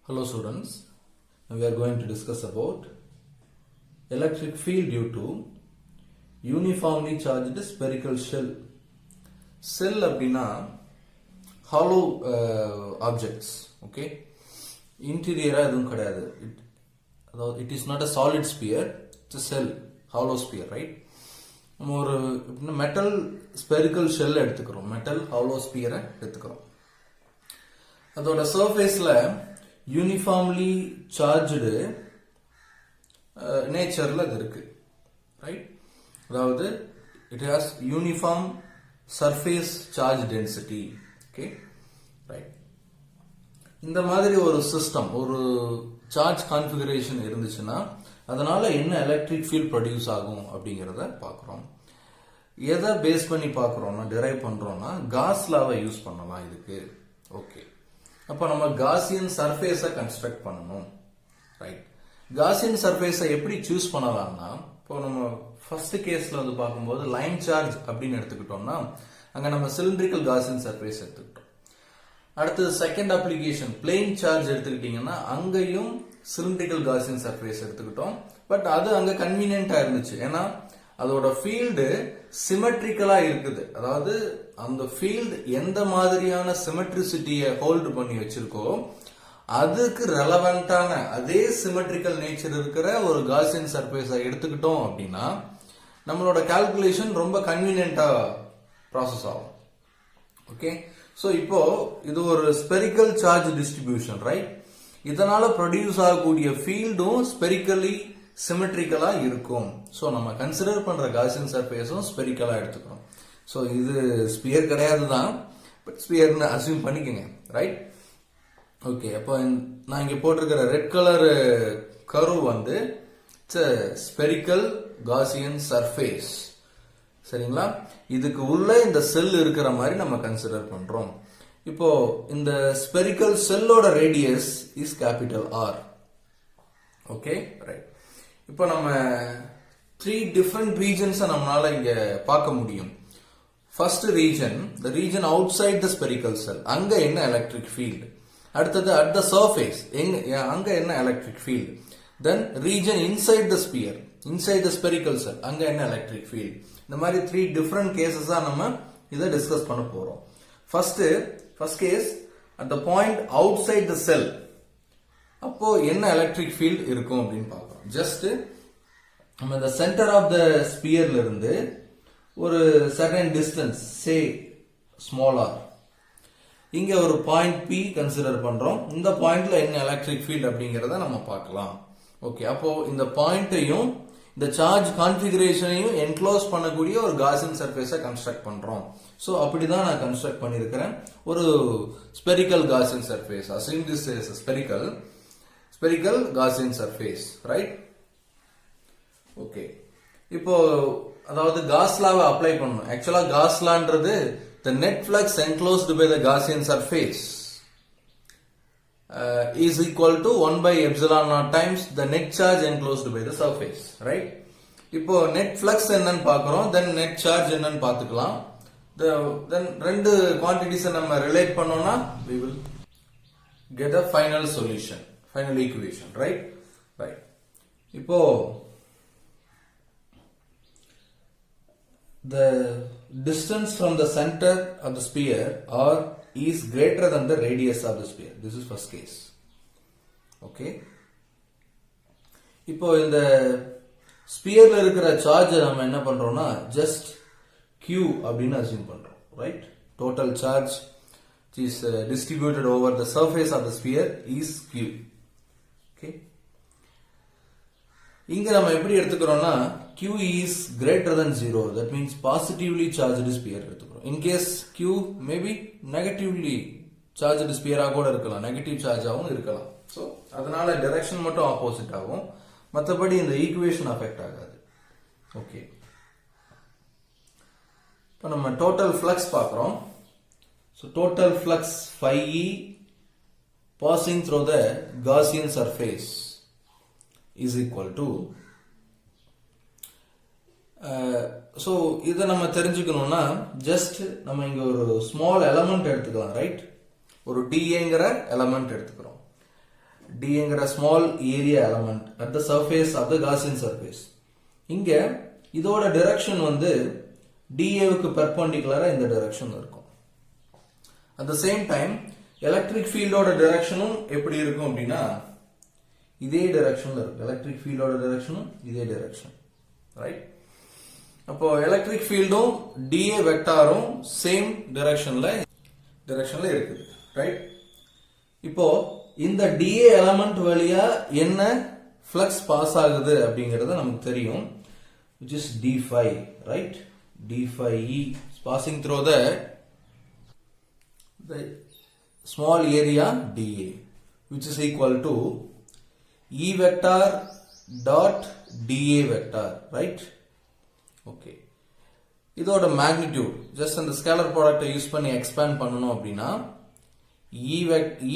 Hello students, now we are going to discuss about electric field due to uniformly charged spherical shell. Shell அப்படினா hollow objects, okay? Interior எதுவும் கிடையாது. It is not a solid sphere, it's a shell, hollow sphere, right? நம்ம ஒரு metal spherical shell எடுத்துக்கிறோம், metal hollow sphere எடுத்துக்கிறோம். அதோட surfaceல uniformly charged நேச்சர்ல அது இருக்கு, ரைட்? அதாவது it has uniform surface charge density, okay, right. இந்த மாதிரி ஒரு சிஸ்டம், ஒரு சார்ஜ் கான்ஃபிகரேஷன் இருந்துச்சுன்னா அதனால என்ன எலக்ட்ரிக் ஃபீல்ட் ப்ரொடியூஸ் ஆகும் அப்படிங்கிறத பார்க்குறோம். எதை பேஸ் பண்ணி பார்க்குறோம்னா, டிரைவ் பண்றோம்னா காஸ் லாவை யூஸ் பண்ணலாம் இதுக்கு, ஓகே. அப்ப நம்ம காசியன் சர்ஃபேஸை கன்ஸ்ட்ரக்ட் பண்ணணும், ரைட்? காசியன் சர்ஃபேஸை எப்படி சூஸ் பண்ணலாம்னா, இப்போ நம்ம ஃபர்ஸ்ட் கேஸ்ல வந்து பார்க்கும்போது லைன் சார்ஜ் அப்படின்னு எடுத்துக்கிட்டோம்னா அங்க நம்ம சிலிண்ட்ரிக்கல் காசியன் சர்ஃபேஸ் எடுத்துக்கிட்டோம். அடுத்தது செகண்ட் அப்ளிகேஷன் பிளெயின் சார்ஜ் எடுத்துக்கிட்டீங்கன்னா அங்கேயும் சிலிண்ட்ரிக்கல் காசியன் சர்ஃபேஸ் எடுத்துக்கிட்டோம். பட் அது அங்க கன்வீனியன்டா இருந்துச்சு, ஏன்னா அதோட ஃபீல்டு சிமெட்ரிக்கலா இருக்குது. அதாவது அந்த ஃபீல்டு எந்த மாதிரியான சிமெட்ரிசிட்டியை ஹோல்டு பண்ணி வச்சிருக்கோ அதுக்கு ரெலவெண்டான அதே சிமெட்ரிக்கல் நேச்சர் இருக்கிற ஒரு காசியன் சர்ஃபேஸை எடுத்துக்கிட்டோம் அப்படின்னா நம்மளோட கால்குலேஷன் ரொம்ப கன்வீனியன்டா ப்ராசஸ் ஆகும், ஓகே. ஸோ இப்போ இது ஒரு ஸ்பெரிக்கல் சார்ஜ் டிஸ்ட்ரிபியூஷன், ரைட்? இதனால ப்ரொடியூஸ் ஆகக்கூடிய ஃபீல்டும் ஸ்பெரிக்கலி சிமெட்ரிக்கலா இருக்கும். ஸோ நம்ம கன்சிடர் பண்ற காசியன் சர்ஃபேஸும் ஸ்பெரிக்கலா எடுத்துக்கிறோம். ஸோ இது ஸ்பியர் கிடையாது தான், பட் ஸ்பியர்னு அசியூம் பண்ணிக்கோங்க, ரைட்? ஓகே. அப்போ நான் இங்க போட்டிருக்கிற ரெட் கலர் கர்வ் வந்து ஸ்பெரிக்கல் காசியன் சர்ஃபேஸ், சரிங்களா? இதுக்கு உள்ள இந்த செல் இருக்கிற மாதிரி நம்ம கன்சிடர் பண்றோம். இப்போ இந்த ஸ்பெரிக்கல் செல்லோட radius is capital R, okay, right. இப்போ நம்ம 3 டிஃபரெண்ட் ரீஜன்ஸ் நம்மளால இங்க பார்க்க முடியும். First region, the region outside the spherical shell, அங்க என்ன எலக்ட்ரிக் ஃபீல்ட். அடுத்தது அட் த சர்ஃபேஸ், அங்க என்ன electric field. Then region inside the sphere, inside the spherical shell, அங்க என்ன எலக்ட்ரிக் ஃபீல்ட். இந்த மாதிரி 3 டிஃபரெண்ட் கேசஸ் நம்ம இதை டிஸ்கஸ் பண்ண போறோம். First case, at the point outside the shell, அப்போ என்ன எலக்ட்ரிக் ஃபீல்ட் இருக்கும் அப்படின்னு பார்க்கறோம். ஜஸ்ட் நம்ம இந்த சென்டர் ஆஃப் த ஸ்பியர்ல இருந்து ஒரு சர்டன் டிஸ்டன்ஸ், சே ஸ்மால் ஆர், இங்க ஒரு பாயிண்ட் பி கன்சிடர் பண்றோம். இந்த பாயிண்ட்ல என்ன எலக்ட்ரிக் ஃபீல்ட் அப்படிங்கறத நம்ம பார்க்கலாம், ஓகே. அப்போ இந்த பாயிண்டையும் இந்த சார்ஜ் கான்ஃபிகரேஷனையும் என்க்ளோஸ் பண்ணக்கூடிய ஒரு காசியன் சர்ஃபேஸை கன்ஸ்ட்ரக்ட் பண்றோம். ஸோ அப்படிதான் நான் கன்ஸ்ட்ரக்ட் பண்ணியிருக்கிறேன் ஒரு spherical Gaussian surface. Assume this is spherical Gaussian surface, right? Okay. இப்போ அதாவது காஸ் லாவை அப்ளை பண்ணணும். ஆக்சுவலா cos லான்றது the net flux enclosed by the Gaussian surface is equal to 1 by epsilon naught times the net charge enclosed by the surface, right? இப்போ net flux என்னன்னு பார்க்கிறோம், then net charge என்னன்னு பார்த்துக்கலாம். then ரெண்டு quantities நம்ம relate பண்ணோம்னா we will get a final solution, final equation, right? இப்போ the distance from the center of the sphere or is greater than the radius of the sphere. This is first case, okay. இப்போ இந்த ஸ்பியர்ல இருக்கிற charge நம்ம என்ன பண்றோம்னா just q அப்படின்னு assume பண்றோம், right? Total charge is distributed over the surface of the sphere is q, okay. இங்க நம்ம எப்படி எடுத்துக்கிறோம்னா q is greater than 0, that means positively charged sphere எடுத்துக்கிறோம். in case q maybe negatively charged sphere கூட இருக்கலாம், negative சார்ஜாகவும் இருக்கலாம். So அதனால direction மட்டும் opposite ஆகும், மற்றபடி இந்த ஈக்குவேஷன் அஃபெக்ட் ஆகாது, ஓகே. இப்போ நம்ம டோட்டல் ஃப்ளக்ஸ் பார்க்குறோம். So total flux phi passing through the Gaussian surface is equal to so இதை நம்ம தெரிஞ்சுக்கணும்னா ஜஸ்ட் நம்ம இங்க ஒரு ஸ்மால் எலமெண்ட் எடுத்துக்கலாம், ரைட்? ஒரு dAங்கிற எலமெண்ட் எடுத்துக்கிறோம். dAங்கிற small area element at the surface of the Gaussian surface. இங்க இதோட direction வந்து dAவுக்கு perpendicular இந்த direction இருக்கும். At the same time electric field ஓட directionும் எப்படி இருக்கும் அப்படினா இதே directionல இருக்கும். electric field ஓட directionும் இதே direction. Right? அப்போ electric fieldும் dA வெக்டாரும் same directionல இருக்குது. Right? இப்போ இந்த dA element வழியா என்ன flux pass ஆகுது அப்படிங்கறது நமக்கு தெரியும், which is d phi, right? d phi E is passing through the small area dA, which is equal to E vector dot dA vector, right? Okay. இதோட magnitude just அந்த scalar product use பண்ணி expand பண்ணனும் அப்படினா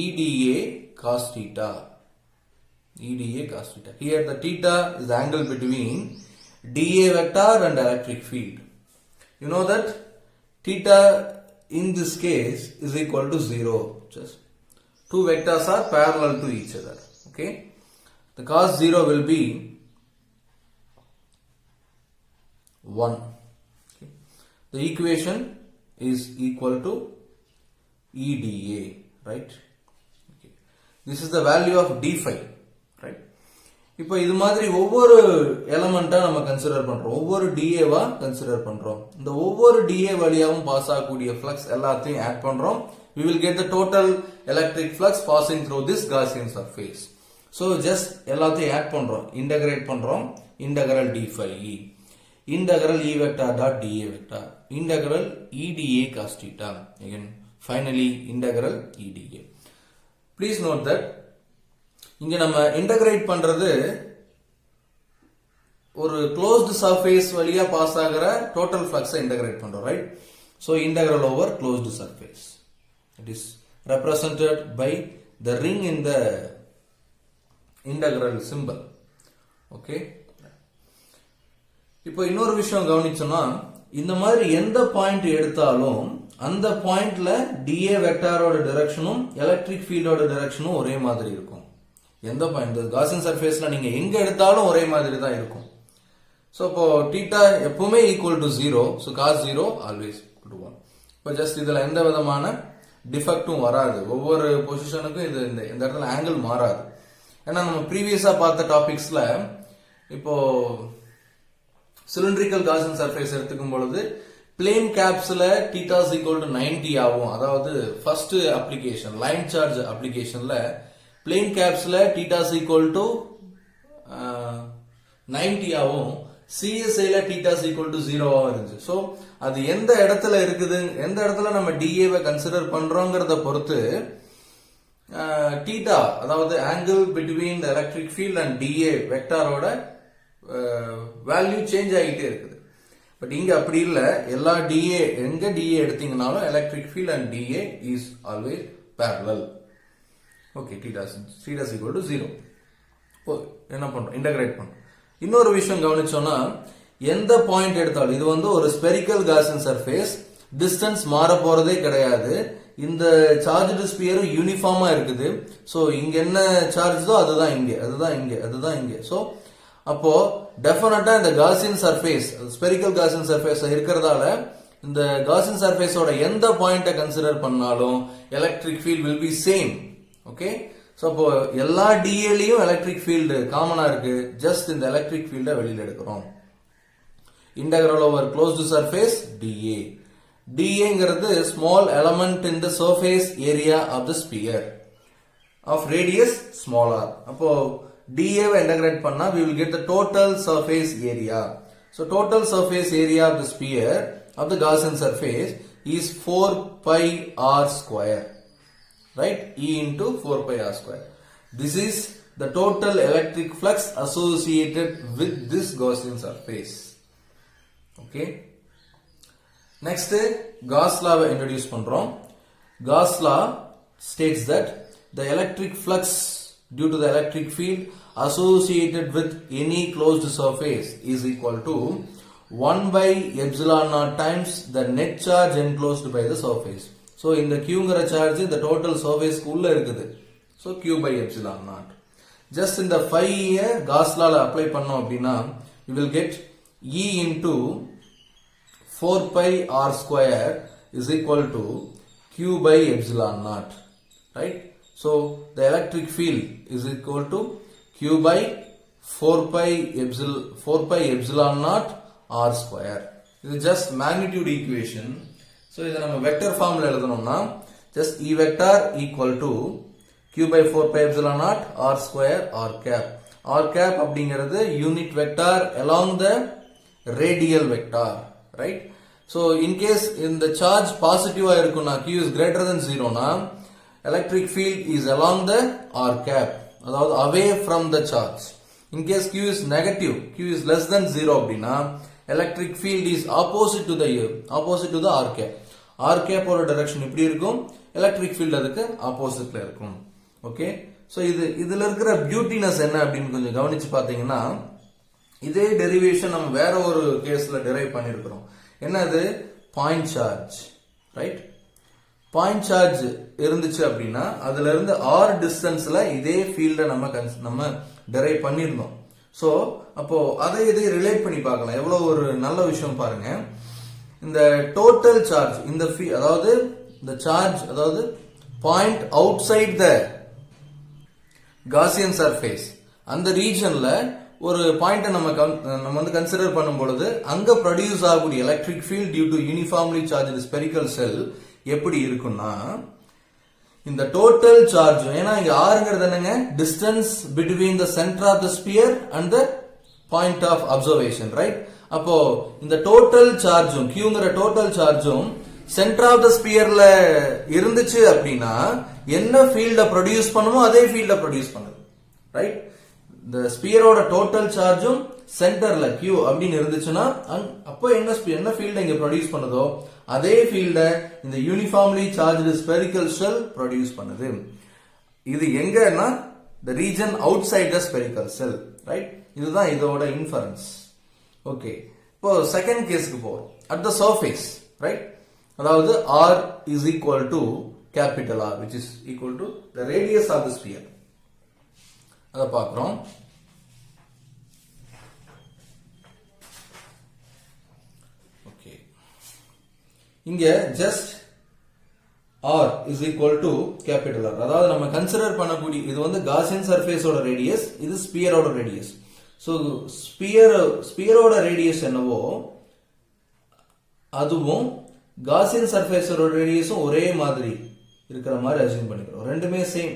EDA cos theta. EDA cos theta. Here the theta is the angle between dA vector and electric field. You know that theta in this case is equal to 0. Just two vectors are parallel to each other. Okay. The cos 0 will be 1. Okay. The equation is equal to EDA, right? Okay. This is the value of d phi, right? இப்போ இது மாதிரி ஒவ்வொரு எலிமெண்டா நம்ம consider பண்றோம், ஒவ்வொரு dA வா consider பண்றோம். இந்த ஒவ்வொரு dA வழியாவும் பாஸ் ஆகக்கூடிய ஃப்ளக்ஸ் எல்லாத்தையும் ஆட் பண்றோம். We will get the total electric flux passing through this Gaussian surface. So just எல்லாத்தையும் ஆட் பண்றோம், இன்டகிரேட் பண்றோம். integral d phi E, integral E vector dot dA vector, integral EDA cos theta, again finally integral EDA. Please note that இங்க நம்ம integrate பண்றது ஒரு closed surface வழியா pass ஆகிற total flux integrate பண்றோம், right? So integral over closed surface. It is represented by the ring in the integral symbol. Okay? இப்போ இன்னொரு விஷயம் கவனிச்சோம்னா, இந்த மாதிரி எந்த பாயிண்ட் எடுத்தாலும் அந்த பாயிண்ட்ல dA வெக்டாரோட டைரக்ஷனும் எலக்ட்ரிக் ஃபீல்டோட டைரக்ஷனும் ஒரே மாதிரி இருக்கும். எந்த பாயிண்ட் காசியன் சர்ஃபேஸ்ல நீங்க எங்க எடுத்தாலும் ஒரே மாதிரி தான் இருக்கும். சோ இப்போ θ எப்பவுமே equal to 0, so cos 0 always equal to 1. இப்போ ஜஸ்ட் இதுல எந்த விதமான டிஃபெக்டும் வராது, ஒவ்வொரு பொசிஷனுக்கும் இது இந்த இடத்துல ஆங்கிள் மாறாது. ஏன்னா நம்ம ப்ரீவியஸா பார்த்த டாபிக்ஸ்ல இப்போ சிலிண்ட்ரிக்கல் காசியன் சர்ஃபேஸ் எடுத்துக்கும் பொழுது பிளேன் கேப்ஸ்ல θ is equal to 90 ஆகும். அதாவது ஃபர்ஸ்ட் அப்ளிகேஷன் லைன் சார்ஜ் அப்ளிகேஷன்ல பிளேன் கேப்ஸ்ல θ is equal to 90 ஆகும், CSI ல θ is equal to 0 ஆகும் இருந்துச்சு. சோ அது எந்த இடத்துல இருக்குது, எந்த இடத்துல நம்ம dA வை கன்சிடர் பண்றோம்ங்கறத பொறுத்து θ அதாவது angle between the electric field and dA வெக்டாரோட வேல்யூ சேஞ்ச் ஆகிட்டே இருக்குது. பட் இங்க அப்படி இல்ல, எல்லா dA எங்க dA எடுத்தீங்கனாலும் electric field and dA is always parallel. Okay, θ is equal to 0. இப்போ என்ன பண்றோம், இன்டகிரேட் பண்றோம். இன்னொரு விஷயம் கவனிச்சோம்னா, எந்த பாயிண்ட் எடுத்தாலும் இது வந்து ஒரு ஸ்பெரிக்கல் காசியன் சர்ஃபேஸ், டிஸ்டன்ஸ் மாற போறதே கிடையாது. இந்த சார்ஜ்டு ஸ்பியரும் யூனிஃபார்மா இருக்குது. சோ இங்க என்ன சார்ஜ்தோ அதுதான் இங்க, அதுதான் இங்க, அதுதான் இங்க. சோ அப்போ டெஃபினட்டா இந்த Gaussian surface spherical Gaussian surface இருக்கிறதால இந்த காசியன் சர்ஃபேஸோட எந்த பாயிண்ட கன்சிடர் பண்ணாலும் electric field will be same. Okay, so அப்போ எல்லா dAலயும் எலக்ட்ரிக் ஃபீல்டு காமனா இருக்கு, ஜஸ்ட் இந்த எலக்ட்ரிக் ஃபீல்ட வெளியில எடுக்கிறோம். Integral over closed surface dA. dAங்கிறது small element in the surface area of the sphere of radius small r. அப்போ dA வை இன்டகிரேட் பண்ணா we will get the total surface area. So total surface area of the sphere of the Gaussian surface is 4 pi r square. Right? E into 4 pi r square. This is the total electric flux associated with this Gaussian surface. Okay? Next, Gauss law why introduce பண்றோம். Gauss law states that the electric flux due to the electric field associated with any closed surface is equal to 1 by epsilon naught times the net charge enclosed by the surface. So இந்த Qங்கிற charge இந்த total சர்ஃபேஸ்க்கு உள்ள இருக்குது. So Q by epsilon naught. Just in the phi Gauss law apply பண்ணோம் அப்படின்னா you will get E into 4 pi r square is equal to Q by epsilon naught, right? So the electric field is equal to Q by 4 pi epsilon naught r square. This is just magnitude equation. So இதை நம்ம vector ஃபார்ம்ல எழுதணும்னா just E vector equal to Q by 4 pi epsilon naught r square r cap. R cap அப்படிங்கிறது unit vector along the radial vector, right? So in case in the charge positive இருக்கும்னா Q is greater than 0 னா electric field is along the r cap, அதாவது away from the charge. In case Q is negative, Q is less than 0 அப்படின்னா electric field is opposite to the r cap. R cap ஓட direction இப்படி இருக்கும், electric field அதுக்கு ஆப்போசிட்ல இருக்கும். Okay, so இதுல இருக்கிற பியூட்டினஸ் என்ன அப்படின்னு கொஞ்சம் கவனிச்சு பாத்தீங்கன்னா, இதே டெரிவேஷன் நம்ம வேற ஒரு கேஸ்ல டெரைவ் பண்ணிருக்கிறோம். என்னது? Point charge, right? Point charge இருந்துச்சு அப்படின்னா அதுல இருந்து r டிஸ்டன்ஸ்ல இதே ஃபீல்ட நம்ம டெரைவ் பண்ணிருந்தோம். சோ அப்போ அதை இதை ரிலேட் பண்ணி பார்க்கலாம். எவ்வளவு ஒரு நல்ல விஷயம் பாருங்க. இந்த டோட்டல் சார்ஜ் இந்த அதாவது இந்த சார்ஜ் அதாவது point outside the Gaussian surface அந்த ரீஜன்ல ஒரு பாயிண்ட நம்ம கன்சிடர் பண்ணும் பொழுது அங்க ப்ரொடியூஸ் ஆகக்கூடிய electric field due to uniformly charged spherical shell எப்படி இருக்கும்னா, இந்த டோட்டல் சார்ஜ், ஏன்னா இங்க ஆறுங்கிறது என்னங்க? Distance between the centre of the sphere and the point of observation, right? அப்போ இந்த டோட்டல் சார்ஜும் கியூங்கிற டோட்டல் சார்ஜும் சென்டர் ஆஃப் த ஸ்பியர்ல இருந்துச்சு அப்படின்னா என்ன ஃபீல்ட ப்ரொடியூஸ் பண்ணுமோ அதே ஃபீல்ட ப்ரொடியூஸ் பண்ணுது, ரைட்? இந்த ஸ்பியரோட டோட்டல் சார்ஜும் சென்டர்ல கியூ அப்படின்னு இருந்துச்சுன்னா அப்போ என்ன ஃபீல்ட இங்க ப்ரொடியூஸ் பண்ணுதோ அதே ஃபீல்ட இந்த uniformly charged spherical shell produce பண்ணுது. இது எங்கன்னா the region outside the spherical cell, right? இதுதான் இதோட இன்ஃபரன்ஸ். ஓகே, இப்போ செகண்ட் கேஸ்க்கு போறோம். at the surface, right? அதாவது r is equal to capital R, which is equal to the radius of the sphere. அத பார்க்கிறோம். ஓகே, இங்க just r is equal to capital R. அதாவது நம்ம கன்சிடர் பண்ணக்கூடிய இது வந்து காசியன் சர்ஃபேஸோட ரேடியஸ், இது ஸ்பியரோட ரேடியஸ். சோ ஸ்பியரோட ரேடியஸ் என்னவோ அதுவும் காசியன் சர்ஃபேஸோட ரேடியஸும் ஒரே மாதிரி இருக்கிற மாதிரி அஸ்யூம் பண்ணிக்கிறோம். ரெண்டுமே சேம்.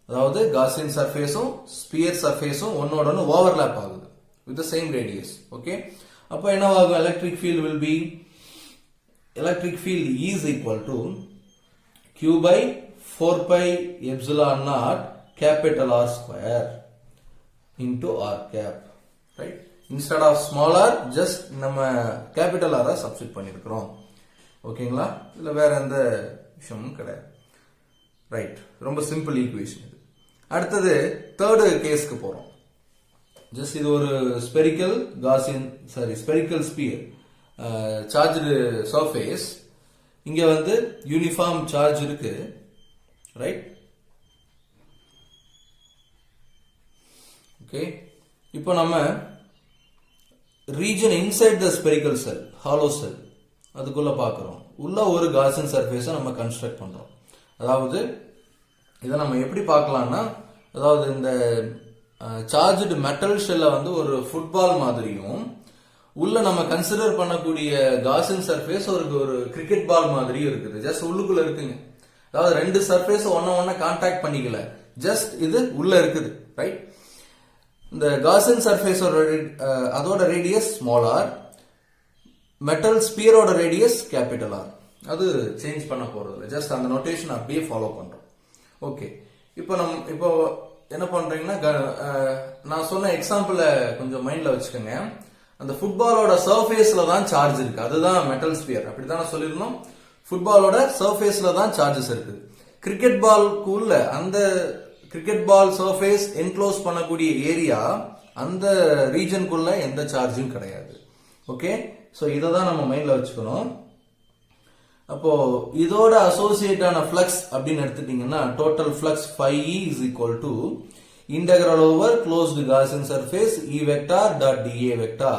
அதாவது காசியன் சர்ஃபேஸும் ஸ்பியர் சர்ஃபேஸும் ஒன்னோட ஒன்று ஓவர்லாப் ஆகுது with the same radius. Okay, அப்போ என்னவாகும்? electric field is equal to Q by 4 pi epsilon naught capital R square into R cap, right? Instead of small r just நம்ம capital R substitute பண்ணிருக்கிறோம். ஓகேங்களா? இல்ல வேற எந்த விஷயமும் கிடையாது, ரைட்? ரொம்ப சிம்பிள் ஈக்குவேஷன் இது. அடுத்தது தேர்டு கேஸ்க்கு போறோம். ஜஸ்ட் இது ஒரு ஸ்பெரிக்கல் ஸ்பியர் சார்ஜ்டு சர்ஃபேஸ். இங்க வந்து யூனிஃபார்ம் சார்ஜ் இருக்கு, ரைட்? ஓகே, இப்போ நம்ம region inside the spherical shell, hollow shell, அதுக்குள்ள பார்க்கிறோம். உள்ள ஒரு காசியன் சர்ஃபேஸை நம்ம கன்ஸ்ட்ரக்ட் பண்றோம். அதாவது இதை நம்ம எப்படி பார்க்கலாம்னா, அதாவது இந்த சார்ஜ்டு மெட்டல் ஷெல்ல வந்து ஒரு ஃபுட்பால் மாதிரியும் உள்ள நம்ம கன்சிடர் பண்ணக்கூடிய காசியன் சர்ஃபேஸ் ஒரு கிரிக்கெட் பால் மாதிரியும் இருக்குது. ஜஸ்ட் உள்ளுக்குள்ள இருக்குங்க. அதாவது ரெண்டு சர்ஃபேஸ் ஒன்ன கான்டாக்ட் பண்ணிக்கல, ஜஸ்ட் இது உள்ள இருக்குது, ரைட்? இந்த காசியன் சர்ஃபேஸ் அதோட ரேடியஸ் ஸ்மால் ஆர், மெட்டல் ஸ்பியரோட ரேடியஸ் கேபிட்டல் ஆர். அது சேஞ்ச் பண்ண போறது இல்லை, ஜஸ்ட் அந்த நோட்டேஷன் அப்படியே ஃபாலோ பண்றோம். ஓகே, இப்போ என்ன பண்றீங்கன்னா, நான் சொன்ன எக்ஸாம்பிள கொஞ்சம் மைண்ட்ல வச்சுக்கோங்க. அந்த ஃபுட்பாலோட சர்ஃபேஸ்ல தான் சார்ஜ் இருக்கு, அதுதான் மெட்டல் ஸ்பியர். அப்படிதான் சொல்லிருந்தோம். ஃபுட்பாலோட சர்ஃபேஸ்ல தான் சார்ஜஸ் இருக்கு. கிரிக்கெட் பால்குள்ள அந்த கிரிக்கெட் பால் சர்ஃபேஸ் என்க்ளோஸ் பண்ணக்கூடிய ஏரியா, அந்த ரீஜனுக்குள்ள எந்த சார்ஜும் கிடையாது. ஓகே, சோ இதை தான் நம்ம மைண்ட்ல வச்சுக்கணும். அப்போ இதோட அசோசியேட் ஆன ஃப்ளக்ஸ் அப்படின்னு எடுத்துட்டீங்கன்னா total flux phi is equal to integral over closed Gaussian surface E vector dot dA vector,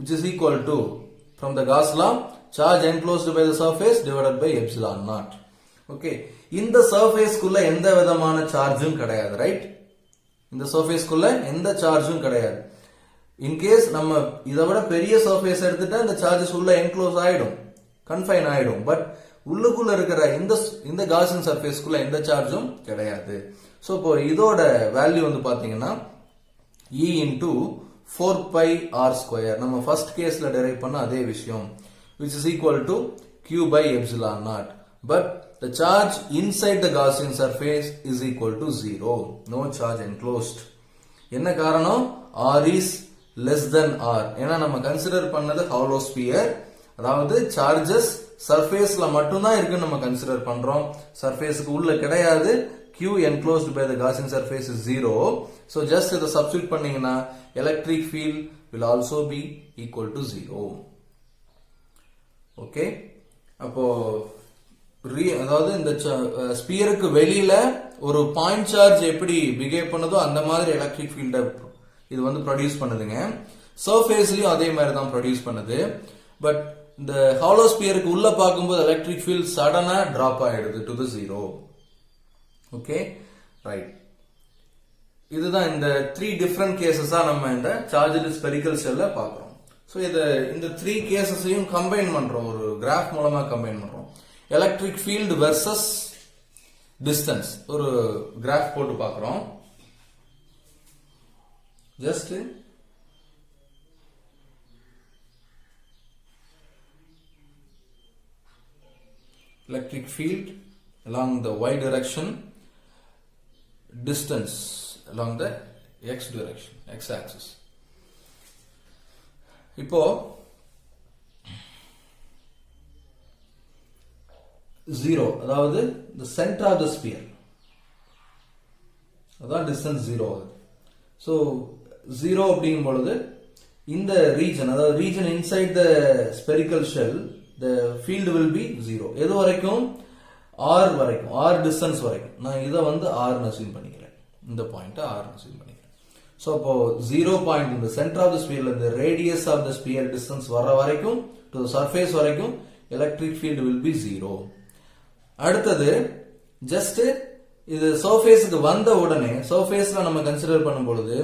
which is equal to, from the Gauss law, charge enclosed by the surface divided by epsilon naught. Okay, இந்த surface குள்ள எந்த விதமான சார்ஜும் கிடையாது, right? இந்த surface குள்ள எந்த சார்ஜும் கிடையாது. இன்கேஸ் நம்ம இதை விட பெரிய சர்ஃபேஸ் எடுத்துட்டா இந்த சார்ஜஸ் உள்ள என்க்ளோஸ் ஆயிடும், கன்ஃபைன் ஆயிடும். பட் உள்ளுக்குள்ள இருக்கிற இந்த காசியன் சர்ஃபேஸ்க்குள்ள எந்த சார்ஜும் கிடையாது. ஸோ இப்போ இதோட வேல்யூ வந்து பாத்தீங்கன்னா E into 4 pi r square, நம்ம ஃபர்ஸ்ட் கேஸ்ல டெரைவ் பண்ண அதே விஷயம், which is equal to Q by epsilon naught. But the charge inside the Gaussian surface is equal to 0. No charge enclosed. என்ன காரணம்? R is less than R. ஏன்னா நம்ம consider பண்ணது ஹாலோ ஸ்பியர், அதாவது சார்ஜஸ் சர்ஃபேஸ்ல மட்டும்தான் இருக்குன்னு நம்ம கன்சிடர் பண்றோம், சர்ஃபேஸ்க்கு உள்ள கிடையாது. Q enclosed by the Gaussian surface is 0. So just இதை சப்ஸ்டிட்யூட் பண்ணீங்கன்னா electric field will also be equal to 0. Okay, அப்போ அதாவது இந்த ஸ்பியருக்கு வெளியில ஒரு பாயிண்ட் சார்ஜ் எப்படி பிஹேவ் பண்ணதோ அந்த மாதிரி எலக்ட்ரிக் ஃபீல்ட இது வந்து ப்ரொடியூஸ் பண்ணுதுங்க. சர்ஃபேஸ்லயும் அதே மாதிரி தான் ப்ரொடியூஸ் பண்ணுது. பட் இந்த ஹாலோ ஸ்பியருக்கு உள்ள பார்க்கும்போது எலக்ட்ரிக் ஃபீல்ட் சடனா டிராப் ஆயிடுது டு தி 0. Okay, right. இதுதான் இந்த 3 டிஃபரண்ட் கேசஸா நம்ம இந்த சார்ஜ்டு ஸ்பெரிக்கல் ஷெல்ல பார்க்கிறோம். ஸோ இந்த 3 கேசஸையும் கம்பைன் பண்றோம், ஒரு கிராஃப் மூலமா கம்பைன் பண்றோம். எலக்ட்ரிக் ஃபீல்டு வெர்சஸ் டிஸ்டன்ஸ் ஒரு கிராஃப் போட்டு பார்க்கிறோம். Just electric field along the y direction, distance along the x direction, x axis. இப்போ 0, அதாவது the center of the sphere, அதான் distance 0 ஆகுது. ஸோ 0 அப்படிங்கும் பொழுது இந்த ரீஜன், அதாவது region inside the spherical shell, the field will be 0. எது வரைக்கும்? R வரைக்கும், R distance வரைக்கும். நான் இதை வந்து R அஸ்யூம் பண்ணிக்கிறேன், இந்த பாயிண்ட் R அஸ்யூம் பண்ணிக்கிறேன். ஸோ அப்போ 0 பாயிண்ட் இந்த சென்டர் ஆஃப் த ஸ்பியர்ல இந்த radius of the sphere distance வர வரைக்கும் டு சர்ஃபேஸ் வரைக்கும் எலக்ட்ரிக் ஃபீல்டு வில் பி 0. அடுத்தது ஜஸ்ட் இது சர்ஃபேஸுக்கு வந்த உடனே சர்ஃபேஸ்ல நம்ம கன்சிடர் பண்ணும் பொழுது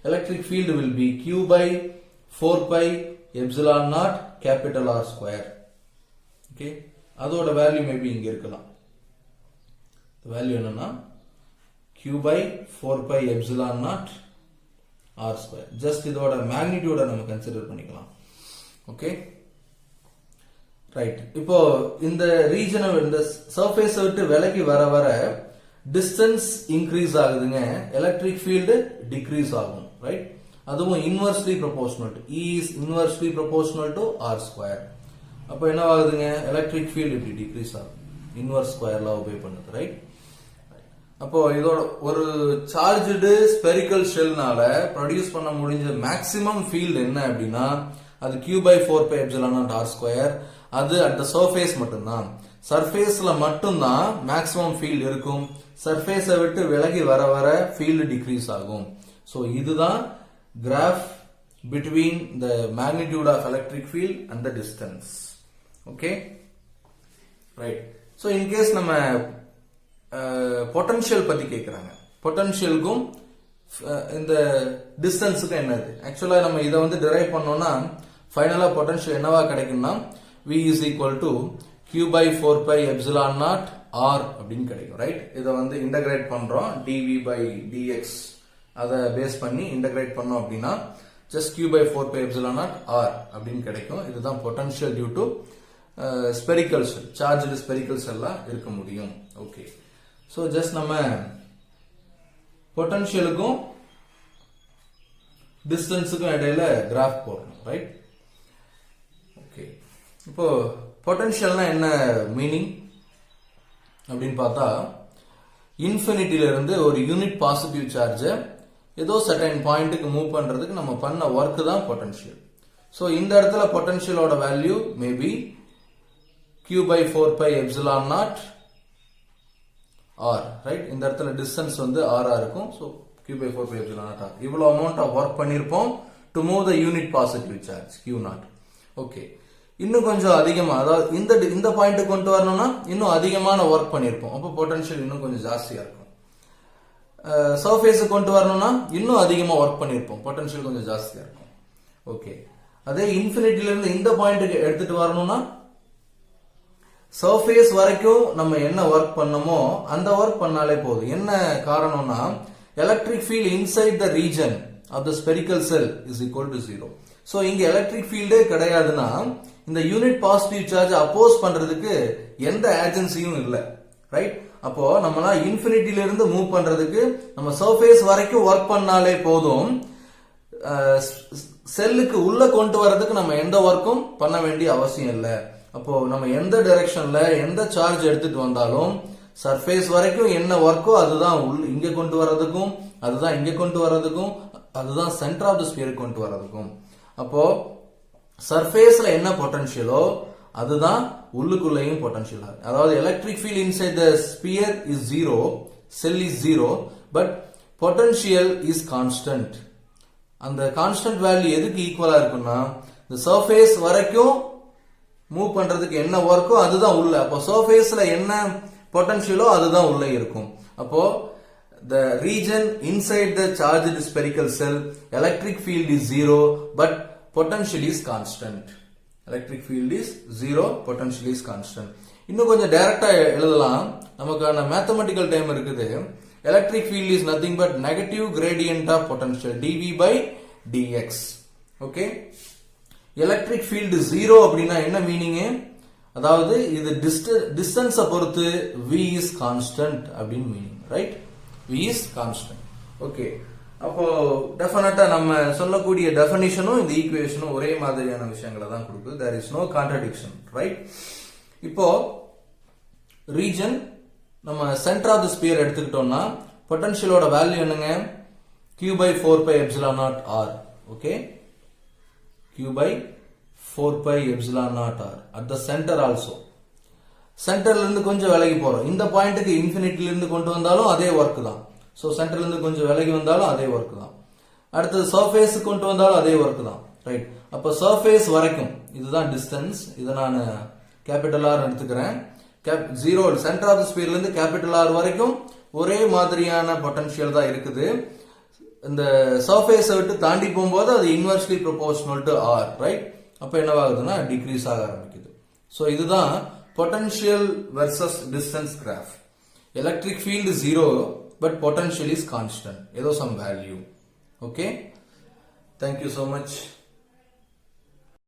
electric field will B Q by 4 pi epsilon naught capital R square. Okay, அதோட வேல்யூ மேபி இங்க இருக்கலாம். வேல்யூ என்னன்னா Q by 4 pi epsilon naught R square. Just இதோட மேக்னிடியூட நம்ம கன்சிடர் பண்ணிக்கலாம். Okay, right. இப்போ இந்த ரீஜனை இந்த சர்ஃபேஸ் விட்டு விலகி வர வர டிஸ்டன்ஸ் இன்க்ரீஸ் ஆகுதுங்க, எலக்ட்ரிக் ஃபீல்டு டிக்ரீஸ் ஆகும், ரைட்? அதுவும் inversely proportional, E is inversely proportional to R square. அப்போ என்ன ஆகுதுங்க? எலக்ட்ரிக் ஃபீல்டு இப்படி டிக்ரீஸ் ஆகும், இன்வெர்ஸ் ஸ்கொயர் லா ஒபே பண்ணுது, ரைட்? அப்போ இதோட ஒரு சார்ஜ்டு ஸ்பெரிக்கல் ஷெல்னால ப்ரொடியூஸ் பண்ண முடிஞ்ச மேக்ஸிமம் ஃபீல்டு என்ன அப்படின்னா அது Q by 4 pi epsilon naught R square. அது அட் த சர்ஃபேஸ் மட்டும்தான், சர்ஃபேஸ்ல மட்டும்தான் மேக்ஸிமம் ஃபீல்டு இருக்கும். சர்ஃபேஸை விட்டு விலகி வர வர ஃபீல்டு டிக்ரீஸ் ஆகும். ஸோ இதுதான் graph between the magnitude of electric field and the distance. Okay, right. So in case நம்ம பொட்டன்ஷியல் பத்தி கேக்குறாங்க, பொட்டன்ஷியலுக்கும் இந்த டிஸ்டன்ஸுக்கும் என்னது? ஆக்சுவலா நம்ம இதை வந்து டிரைவ் பண்ணோம்னா ஃபைனலா பொட்டன்ஷியல் என்னவா கிடைக்கும்னா V is equal to Q by 4 pi epsilon naught R அப்படின்னு கிடைக்கும், ரைட்? இதை வந்து இன்டகிரேட் பண்றோம், dV by dx அதை பேஸ் பண்ணி இன்டகிரேட் பண்ணோம் அப்படின்னா just Q by 4 pi epsilon naught R அப்படின்னு கிடைக்கும். இதுதான் potential due to spherical shell, charged spherical ஷெல்லா இருக்க முடியும். ஓகே, ஸோ ஜஸ்ட் நம்ம பொட்டன்ஷியலுக்கும் டிஸ்டன்ஸுக்கும் இடையில கிராஃப் போடணும், ரைட்? ஓகே, இப்போ பொட்டன்ஷியல்னா என்ன மீனிங் அப்படின்னு பார்த்தா இன்ஃபினிட்டில இருந்து ஒரு யூனிட் பாசிட்டிவ் சார்ஜை ஏதோ சர்டைன் பாயிண்ட்டுக்கு மூவ் பண்றதுக்கு நம்ம பண்ண ஒர்க் தான் பொட்டன்ஷியல். So இந்த இடத்துல பொட்டன்ஷியலோட value maybe q by 4 pi epsilon naught r, right? இந்த இடத்துல distance வந்து r இருக்கும். So q by 4 pi epsilon naught r. இவ்வளவு amount of work பண்ணிருப்போம் to move the unit positive charge q naught. Okay. இன்னும் கொஞ்சம் அதிகமா, அதாவது இந்த பாயிண்ட் கொண்டு வரணும்னா இன்னும் அதிகமான ஒர்க் பண்ணிருப்போம். அப்போ பொட்டன்ஷியல் இன்னும் கொஞ்சம் ஜாஸ்தியா இருக்கும். சர்ஃபேஸ் கொண்டு வரணும்னா இன்னும் அதிகமா ஒர்க் பண்ணிருப்போம். பொட்டன்ஷியல் கொஞ்சம் ஜாஸ்தியா இருக்கும். ஓகே. அதே இன்ஃபினிட்டில இருந்து இந்த பாயிண்ட்க்கு எடுத்துட்டு வரணும்னா சர்ஃபேஸ் வரைக்கும் நம்ம என்ன ஒர்க் பண்ணமோ அந்த ஒர்க் பண்ணாலே போதும். என்ன காரணம்னா electric field inside the region of the spherical shell is equal to 0. So இங்க எலக்ட்ரிக் ஃபீல்டே கிடையாதுன்னா இந்த யூனிட் பாசிட்டிவ் சார்ஜ் அப்போஸ் பண்றதுக்கு எந்த ஏஜென்சியும் இல்ல, ரைட்? அப்போ நம்மளா இன்ஃபினிட்டில இருந்து மூவ் பண்றதுக்கு நம்ம சர்ஃபேஸ் வரைக்கும் ஒர்க் பண்ணாலே போதும். செல்லுக்கு உள்ள கொண்டு வரதுக்கு நம்ம எந்த ஒர்க்கும் பண்ண வேண்டிய அவசியம் இல்லை. அப்போ நம்ம எந்த டைரக்ஷன்ல எந்த சார்ஜ் எடுத்துட்டு வந்தாலும் சர்ஃபேஸ் வரைக்கும் என்ன ஒர்க்கோ அதுதான் இங்க கொண்டு வரதுக்கும், அதுதான் இங்க கொண்டு வரதுக்கும், அதுதான் சென்டர் ஆஃப் த ஸ்பியர் கொண்டு வரதுக்கும். அப்போ சர்ஃபேஸ்ல என்ன பொட்டன்ஷியலோ அதுதான் உள்ளுக்குள்ளேயும் பொட்டன்ஷியல். அதாவது electric field inside the sphere is 0, shell is 0, but potential is constant. அந்த கான்ஸ்டன்ட் வேல்யூ எதுக்கு ஈக்குவலா இருக்குன்னா இந்த சர்ஃபேஸ் வரைக்கும் மூவ் பண்றதுக்கு என்ன ஒர்க்கோ அதுதான் உள்ள. அப்போ சர்ஃபேஸ்ல என்ன பொட்டன்ஷியலோ அதுதான் உள்ள இருக்கும். அப்போ the region inside the charged spherical cell electric field is 0 but potential is constant. Electric field is 0, potential is constant. இன்னும் கொஞ்சம் டைரக்டா எழுதலாம். நமக்கான மேத்தமெட்டிக்கல் டைம் இருக்குது. electric field is nothing but negative gradient of potential dV by dx. okay? electric field 0 அப்படின்னா என்ன meaning? அதாவது இது டிஸ்டன்ஸ் பொறுத்து v is constant அப்படின்னு meaning, right? v is constant. Okay. அப்போ டெஃபினட்டா நம்ம சொல்லக்கூடிய டெஃபினிஷனும் இந்த ஈக்குவேஷனும் ஒரே மாதிரியான விஷயங்களை தான் கொடுக்குது. there is no contradiction, right? இப்போ ரீஜன் நம்ம சென்டர் ஆஃப் தி ஸ்பியர் எடுத்துக்கிட்டோம்னா பொட்டன்ஷியலோட வேல்யூ என்னங்க? q by 4 pi epsilon naught r. Okay, q by 4 pi epsilon naught r at the center also. சென்டர்ல இருந்து கொஞ்சம் விலகி போறோம். இந்த பாயிண்ட்க்கு இன்ஃபினிட்டில இருந்து கொண்டு வந்தாலும் அதே ஒர்க் தான். சோ சென்டர்ல இருந்து கொஞ்சம் விலகி வந்தாலும் அதே ஒர்க் தான். அடுத்து சர்ஃபேஸ் கொண்டு வந்தாலும் அதே ஒர்க் தான், ரைட்? அப்ப சர்ஃபேஸ் வரைக்கும் இதுதான் டிஸ்டன்ஸ். இதை நான் கேபிட்டல் ஆர் எடுத்துக்கிறேன். 0 சென்டர் ஆஃப் தி ஸ்பியர்ல இருந்து கேபிட்டல் ஆர் வரைக்கும் ஒரே மாதிரியான பொட்டன்ஷியல் தான் இருக்குது. இந்த சர்ஃபேஸ் விட்டு தாண்டி போகும்போது அது inversely proportional to r, right? அப்ப என்னவாகுதுன்னா டிக்ரீஸ் ஆக ஆரம்பிக்குது. சோ இதுதான் potential versus distance graph. Electric field 0 but potential is constant, ஏதோ some value. okay, thank you so much.